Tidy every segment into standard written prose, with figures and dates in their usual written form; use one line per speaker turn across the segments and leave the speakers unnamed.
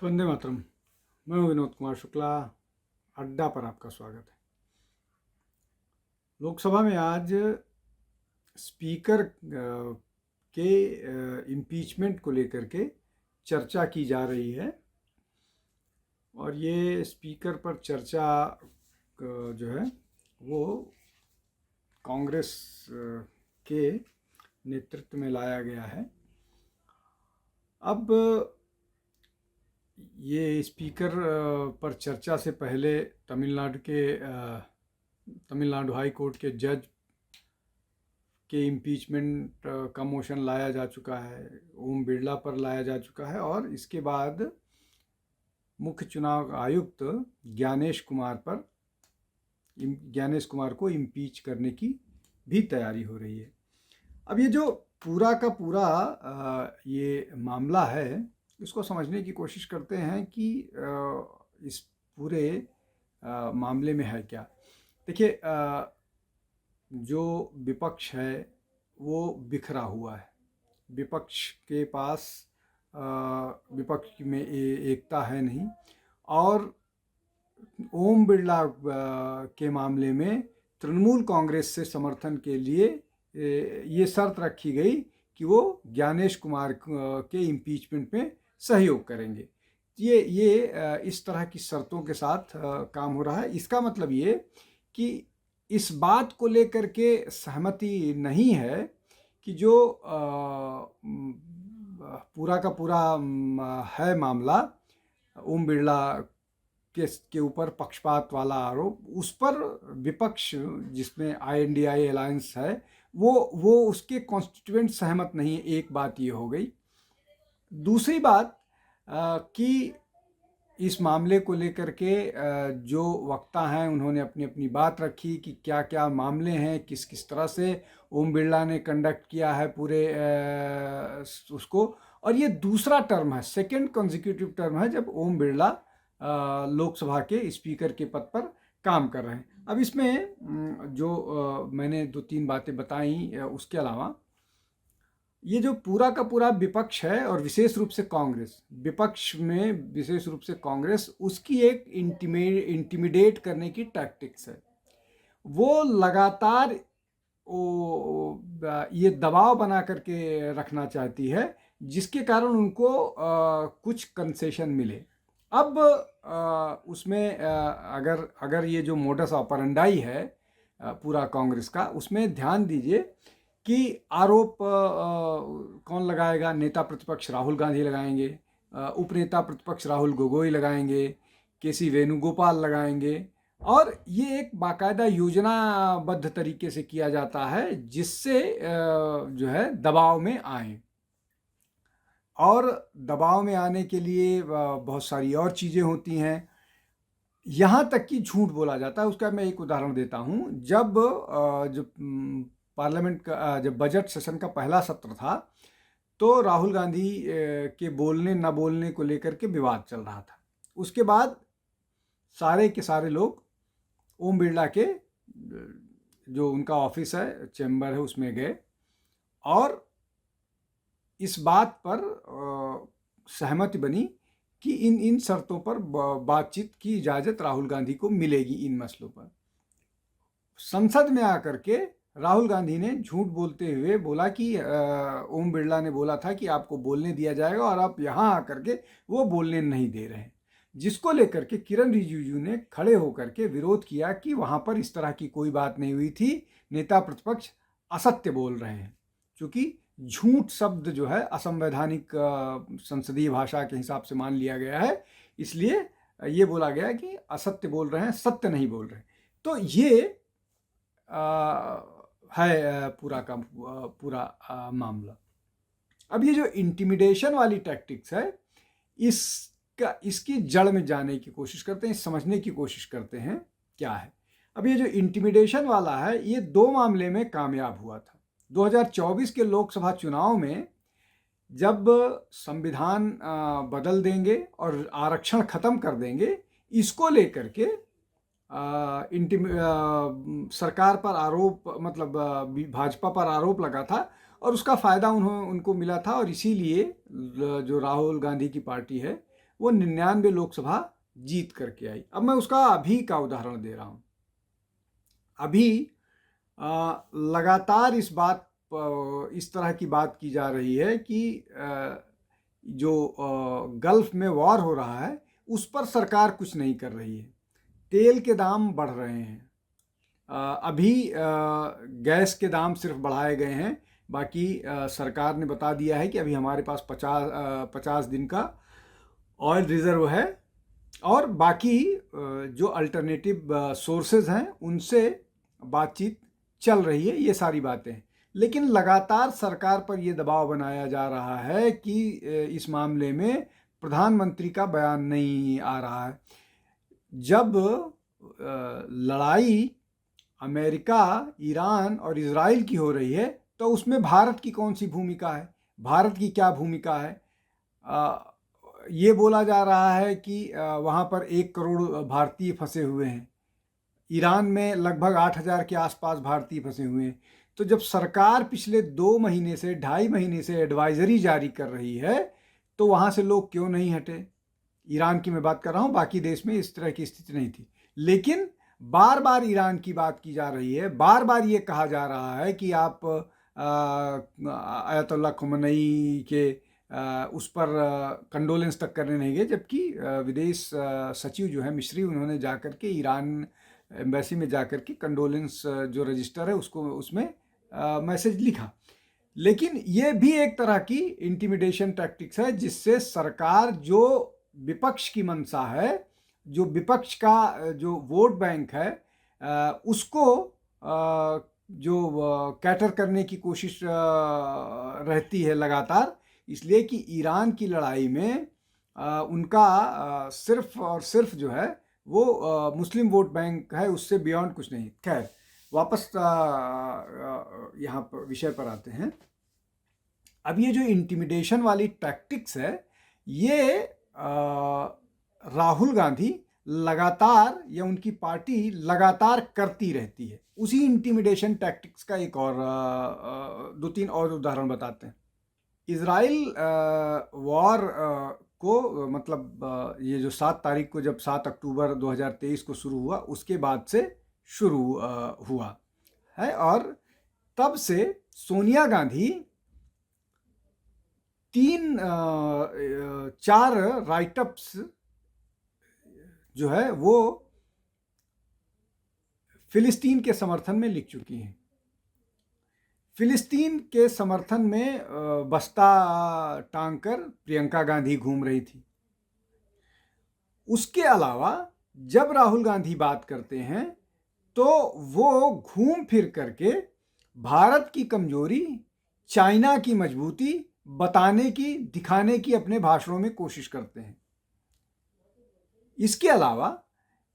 वंदे मातरम। मैं हूं विनोद कुमार शुक्ला। अड्डा पर आपका स्वागत है। लोकसभा में आज स्पीकर के इम्पीचमेंट को लेकर के चर्चा की जा रही है और ये स्पीकर पर चर्चा जो है वो कांग्रेस के नेतृत्व में लाया गया है। अब ये स्पीकर पर चर्चा से पहले तमिलनाडु हाई कोर्ट के जज के इम्पीचमेंट का मोशन लाया जा चुका है, ओम बिरला पर लाया जा चुका है और इसके बाद मुख्य चुनाव आयुक्त ज्ञानेश कुमार को इम्पीच करने की भी तैयारी हो रही है। अब ये जो पूरा का पूरा ये मामला है, इसको समझने की कोशिश करते हैं कि इस पूरे मामले में है क्या। देखिए, जो विपक्ष है वो बिखरा हुआ है। विपक्ष के पास विपक्ष में एकता है नहीं और ओम बिरला के मामले में तृणमूल कांग्रेस से समर्थन के लिए ये शर्त रखी गई कि वो ज्ञानेश कुमार के इम्पीचमेंट में सहयोग करेंगे। ये इस तरह की शर्तों के साथ काम हो रहा है। इसका मतलब ये कि इस बात को लेकर के सहमति नहीं है कि जो पूरा का पूरा है मामला, ओम बिरला के ऊपर पक्षपात वाला आरोप, उस पर विपक्ष जिसमें INDI अलायंस है वो उसके कॉन्स्टिट्यूएंट सहमत नहीं है। एक बात ये हो गई। दूसरी बात कि इस मामले को लेकर के जो वक्ता हैं उन्होंने अपनी अपनी बात रखी कि क्या क्या मामले हैं, किस किस तरह से ओम बिरला ने कंडक्ट किया है पूरे उसको। और ये दूसरा टर्म है, सेकेंड कंसेक्यूटिव टर्म है जब ओम बिरला लोकसभा के स्पीकर के पद पर काम कर रहे हैं। अब इसमें जो मैंने 2-3 बातें बताई, उसके अलावा ये जो पूरा का पूरा विपक्ष है और विशेष रूप से कांग्रेस, विपक्ष में विशेष रूप से कांग्रेस, उसकी एक इंटिमिडेट करने की टैक्टिक्स है। वो लगातार ये दबाव बना करके रखना चाहती है जिसके कारण उनको कुछ कंसेशन मिले। अब उसमें अगर ये जो मोडस ऑपरेंडाई है पूरा कांग्रेस का, उसमें ध्यान दीजिए कि आरोप कौन लगाएगा। नेता प्रतिपक्ष राहुल गांधी लगाएंगे, उपनेता प्रतिपक्ष राहुल गोगोई लगाएंगे, KC वेणुगोपाल लगाएंगे और ये एक बाकायदा योजनाबद्ध तरीके से किया जाता है जिससे जो है दबाव में आए। और दबाव में आने के लिए बहुत सारी और चीज़ें होती हैं, यहाँ तक कि झूठ बोला जाता है। उसका मैं एक उदाहरण देता हूँ। जब पार्लियामेंट का जब बजट सेशन का पहला सत्र था तो राहुल गांधी के बोलने न बोलने को लेकर के विवाद चल रहा था। उसके बाद सारे के सारे लोग ओम बिरला के जो उनका ऑफिस है, चैम्बर है, उसमें गए और इस बात पर सहमति बनी कि इन शर्तों पर बातचीत की इजाज़त राहुल गांधी को मिलेगी इन मसलों पर। संसद में आकर के राहुल गांधी ने झूठ बोलते हुए बोला कि ओम बिरला ने बोला था कि आपको बोलने दिया जाएगा और आप यहाँ आकर के वो बोलने नहीं दे रहे हैं, जिसको लेकर के किरण रिजिजू ने खड़े होकर के विरोध किया कि वहाँ पर इस तरह की कोई बात नहीं हुई थी, नेता प्रतिपक्ष असत्य बोल रहे हैं। क्योंकि झूठ शब्द जो है असंवैधानिक संसदीय भाषा के हिसाब से मान लिया गया है, इसलिए ये बोला गया कि असत्य बोल रहे हैं, सत्य नहीं बोल रहे। तो ये है पूरा का पूरा मामला। अब ये जो इंटिमिडेशन वाली टैक्टिक्स है, इसकी जड़ में जाने की कोशिश करते हैं, समझने की कोशिश करते हैं क्या है। अब ये जो इंटिमिडेशन वाला है, ये 2 मामले में कामयाब हुआ था। 2024 के लोकसभा चुनाव में जब संविधान बदल देंगे और आरक्षण खत्म कर देंगे, इसको लेकर के सरकार पर आरोप, मतलब भाजपा पर आरोप लगा था और उसका फ़ायदा उनको मिला था। और इसीलिए जो राहुल गांधी की पार्टी है वो 99 लोकसभा जीत करके आई। अब मैं उसका अभी का उदाहरण दे रहा हूँ। अभी लगातार इस तरह की बात की जा रही है कि जो गल्फ में वॉर हो रहा है उस पर सरकार कुछ नहीं कर रही है। तेल के दाम बढ़ रहे हैं, अभी गैस के दाम सिर्फ बढ़ाए गए हैं, बाकी सरकार ने बता दिया है कि अभी हमारे पास 50 दिन का ऑयल रिजर्व है और बाकी जो अल्टरनेटिव सोर्सेज हैं उनसे बातचीत चल रही है। ये सारी बातें, लेकिन लगातार सरकार पर यह दबाव बनाया जा रहा है कि इस मामले में प्रधानमंत्री का बयान नहीं आ रहा है। जब लड़ाई अमेरिका, ईरान और इजराइल की हो रही है तो उसमें भारत की कौन सी भूमिका है, भारत की क्या भूमिका है? ये बोला जा रहा है कि वहाँ पर 1 करोड़ भारतीय फंसे हुए हैं, ईरान में लगभग 8,000 के आसपास भारतीय फंसे हुए हैं। तो जब सरकार पिछले 2 महीने से 2.5 महीने से एडवाइजरी जारी कर रही है तो वहाँ से लोग क्यों नहीं हटे? ईरान की मैं बात कर रहा हूँ, बाकी देश में इस तरह की स्थिति नहीं थी, लेकिन बार बार ईरान की बात की जा रही है, बार बार ये कहा जा रहा है कि आप आयतुल्लाह खुमैनी के उस पर कंडोलेंस तक करने नहीं गए, जबकि विदेश सचिव जो है मिस्री, उन्होंने जाकर के ईरान एम्बेसी में जाकर के कंडोलेंस जो रजिस्टर है उसको उसमें मैसेज लिखा। लेकिन ये भी एक तरह की इंटिमिडेशन टैक्टिक्स है जिससे सरकार जो विपक्ष की मंशा है, जो विपक्ष का जो वोट बैंक है, उसको जो कैटर करने की कोशिश रहती है लगातार, इसलिए कि ईरान की लड़ाई में उनका सिर्फ और सिर्फ जो है वो मुस्लिम वोट बैंक है, उससे बियॉन्ड कुछ नहीं। खैर, वापस यहाँ पर विषय पर आते हैं। अब ये जो इंटिमिडेशन वाली टैक्टिक्स है, ये राहुल गांधी लगातार या उनकी पार्टी लगातार करती रहती है। उसी इंटिमिडेशन टैक्टिक्स का एक और 2-3 और उदाहरण बताते हैं। इजराइल वॉर को मतलब ये जो 7 तारीख को, जब 7 अक्टूबर 2023 को शुरू हुआ, उसके बाद से शुरू हुआ है और तब से सोनिया गांधी 4 राइटअप्स जो है वो फिलिस्तीन के समर्थन में लिख चुकी हैं। फिलिस्तीन के समर्थन में बस्ता टांग कर प्रियंका गांधी घूम रही थी। उसके अलावा जब राहुल गांधी बात करते हैं तो वो घूम फिर करके भारत की कमजोरी, चाइना की मजबूती बताने की, दिखाने की अपने भाषणों में कोशिश करते हैं। इसके अलावा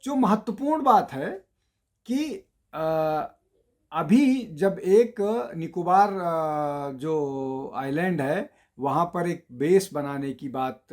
जो महत्वपूर्ण बात है कि अभी जब एक निकोबार जो आइलैंड है वहाँ पर एक बेस बनाने की बात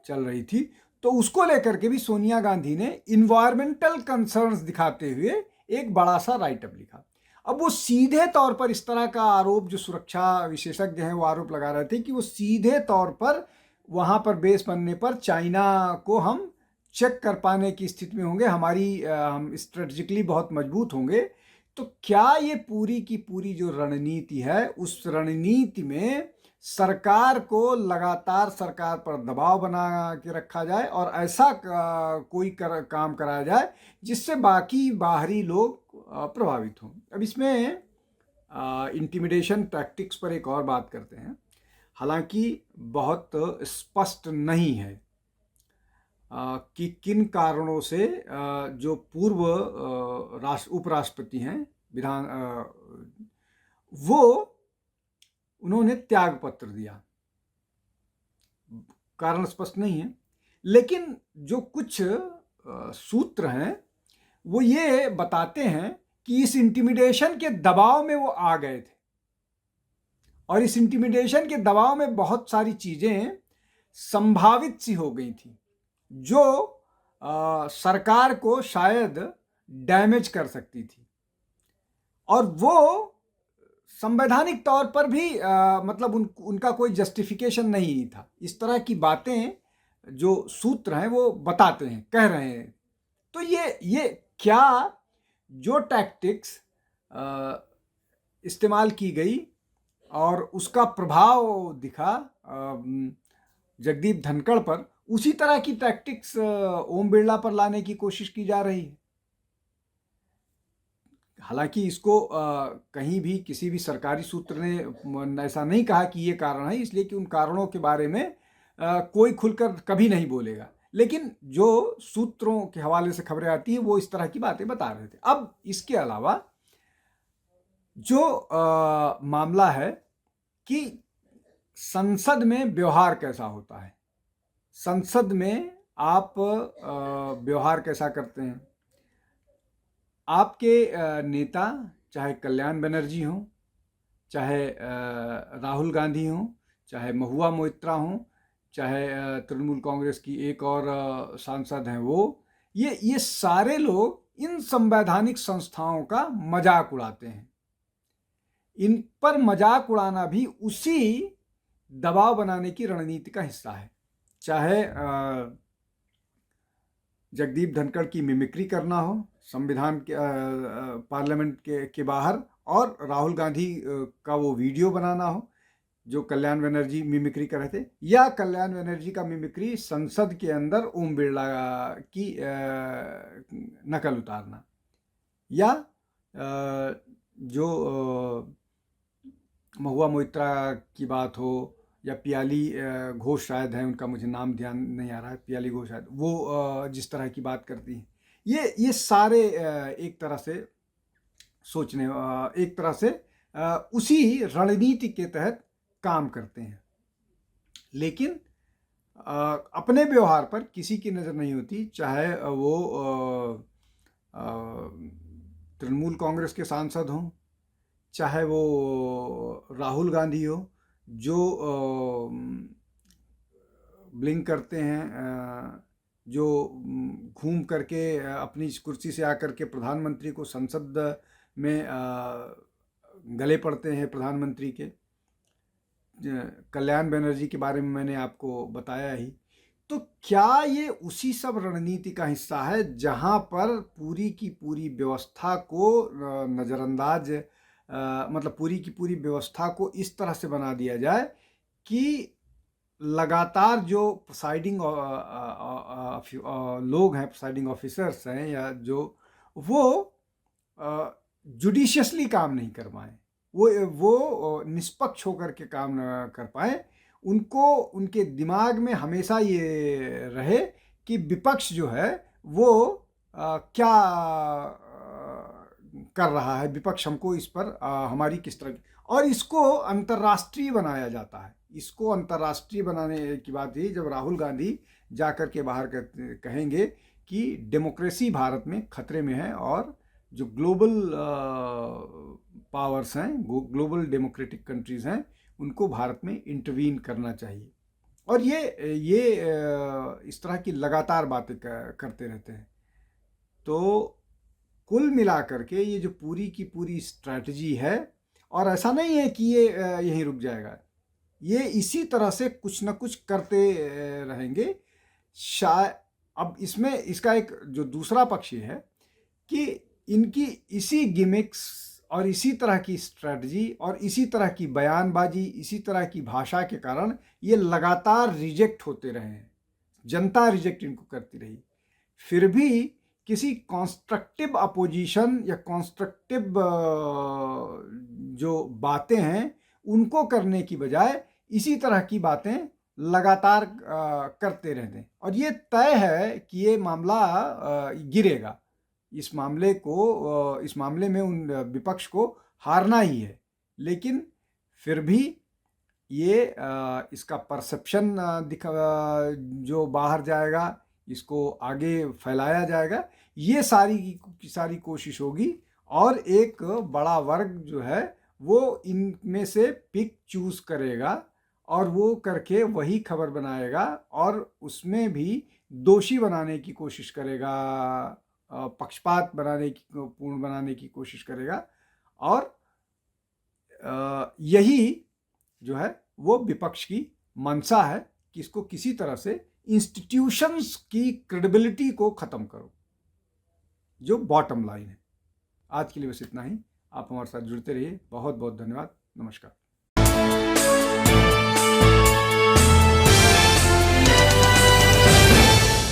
चल रही थी, तो उसको लेकर के भी सोनिया गांधी ने इन्वायरमेंटल कंसर्न्स दिखाते हुए एक बड़ा सा राइटअप लिखा। अब वो सीधे तौर पर इस तरह का आरोप, जो सुरक्षा विशेषज्ञ हैं वो आरोप लगा रहे थे कि वो सीधे तौर पर वहाँ पर बेस बनने पर चाइना को हम चेक कर पाने की स्थिति में होंगे, हम स्ट्रेटजिकली बहुत मजबूत होंगे। तो क्या ये पूरी की पूरी जो रणनीति है, उस रणनीति में सरकार को लगातार सरकार पर दबाव बना के रखा जाए और ऐसा कोई काम कराया जाए जिससे बाकी बाहरी लोग प्रभावित हों? अब इसमें इंटिमिडेशन टैक्टिक्स पर एक और बात करते हैं। हालांकि बहुत स्पष्ट नहीं है कि किन कारणों से जो पूर्व उपराष्ट्रपति हैं वो उन्होंने त्याग पत्र दिया, कारण स्पष्ट नहीं है। लेकिन जो कुछ सूत्र हैं वो ये बताते हैं कि इस इंटिमिडेशन के दबाव में वो आ गए थे और इस इंटिमिडेशन के दबाव में बहुत सारी चीजें संभावित सी हो गई थी जो सरकार को शायद डैमेज कर सकती थी, और वो संवैधानिक तौर पर भी मतलब उनका कोई जस्टिफिकेशन नहीं था। इस तरह की बातें जो सूत्र हैं वो बताते हैं, कह रहे हैं। तो ये क्या जो टैक्टिक्स इस्तेमाल की गई और उसका प्रभाव दिखा जगदीप धनखड़ पर, उसी तरह की टैक्टिक्स ओम बिरला पर लाने की कोशिश की जा रही है। हालांकि इसको कहीं भी किसी भी सरकारी सूत्र ने ऐसा नहीं कहा कि ये कारण है, इसलिए कि उन कारणों के बारे में कोई खुलकर कभी नहीं बोलेगा। लेकिन जो सूत्रों के हवाले से खबरें आती हैं वो इस तरह की बातें बता रहे थे। अब इसके अलावा जो मामला है कि संसद में व्यवहार कैसा होता है, संसद में आप व्यवहार कैसा करते हैं। आपके नेता चाहे कल्याण बनर्जी हों, चाहे राहुल गांधी हों, चाहे महुआ मोइत्रा हों, चाहे तृणमूल कांग्रेस की एक और सांसद हैं वो, ये सारे लोग इन संवैधानिक संस्थाओं का मजाक उड़ाते हैं। इन पर मजाक उड़ाना भी उसी दबाव बनाने की रणनीति का हिस्सा है। चाहे जगदीप धनखड़ की मिमिक्री करना हो संविधान के पार्लियामेंट के बाहर, और राहुल गांधी का वो वीडियो बनाना हो जो कल्याण बनर्जी मिमिक्री कर रहे थे, या कल्याण बनर्जी का मिमिक्री संसद के अंदर ओम बिरला की नकल उतारना, या जो महुआ मोइत्रा की बात हो, या पियाली घोष शायद है उनका, मुझे नाम ध्यान नहीं आ रहा है, पियाली घोष शायद, वो जिस तरह की बात करती हैं, ये सारे एक तरह से सोचने, एक तरह से उसी रणनीति के तहत काम करते हैं। लेकिन अपने व्यवहार पर किसी की नज़र नहीं होती, चाहे वो तृणमूल कांग्रेस के सांसद हों, चाहे वो राहुल गांधी हो जो ब्लिंक करते हैं, जो घूम करके अपनी कुर्सी से आकर के प्रधानमंत्री को संसद में गले पड़ते हैं प्रधानमंत्री के। कल्याण बनर्जी के बारे में मैंने आपको बताया ही। तो क्या ये उसी सब रणनीति का हिस्सा है जहां पर पूरी की पूरी व्यवस्था को नज़रअंदाज, मतलब पूरी की पूरी व्यवस्था को इस तरह से बना दिया जाए कि लगातार जो प्रिसाइडिंग लोग हैं, प्रिसाइडिंग ऑफिसर्स हैं, या जो वो जुडिशियसली काम नहीं कर पाएँ, वो निष्पक्ष होकर के काम न कर पाए, उनको उनके दिमाग में हमेशा ये रहे कि विपक्ष जो है वो क्या कर रहा है, विपक्ष हमको इस पर हमारी किस तरह, और इसको अंतर्राष्ट्रीय बनाया जाता है। इसको अंतर्राष्ट्रीय बनाने की बात यही, जब राहुल गांधी जाकर के बाहर कहेंगे कि डेमोक्रेसी भारत में खतरे में है और जो ग्लोबल पावर्स हैं, ग्लोबल डेमोक्रेटिक कंट्रीज़ हैं, उनको भारत में इंटरवीन करना चाहिए। और ये इस तरह की लगातार बातें करते रहते हैं। तो कुल मिलाकर के ये जो पूरी की पूरी स्ट्रैटेजी है, और ऐसा नहीं है कि ये यहीं रुक जाएगा, ये इसी तरह से कुछ ना कुछ करते रहेंगे। शायद अब इसमें इसका एक जो दूसरा पक्ष ये है कि इनकी इसी गिमिक्स और इसी तरह की स्ट्रैटेजी और इसी तरह की बयानबाजी, इसी तरह की भाषा के कारण ये लगातार रिजेक्ट होते रहे हैं, जनता रिजेक्ट इनको करती रही। फिर भी किसी कॉन्स्ट्रक्टिव अपोजिशन या कॉन्स्ट्रक्टिव जो बातें हैं उनको करने की बजाय इसी तरह की बातें लगातार करते रहते हैं। और ये तय है कि ये मामला गिरेगा, इस मामले में उन विपक्ष को हारना ही है। लेकिन फिर भी ये इसका परसेप्शन जो बाहर जाएगा, इसको आगे फैलाया जाएगा, ये सारी की सारी कोशिश होगी। और एक बड़ा वर्ग जो है वो इनमें से पिक चूज करेगा और वो करके वही खबर बनाएगा और उसमें भी दोषी बनाने की कोशिश करेगा, पक्षपात पूर्ण बनाने की कोशिश करेगा। और यही जो है वो विपक्ष की मंशा है कि इसको किसी तरह से इंस्टीट्यूशंस की क्रेडिबिलिटी को ख़त्म करो, जो बॉटम लाइन है। आज के लिए बस इतना ही। आप हमारे साथ जुड़ते रहिए। बहुत बहुत धन्यवाद। नमस्कार।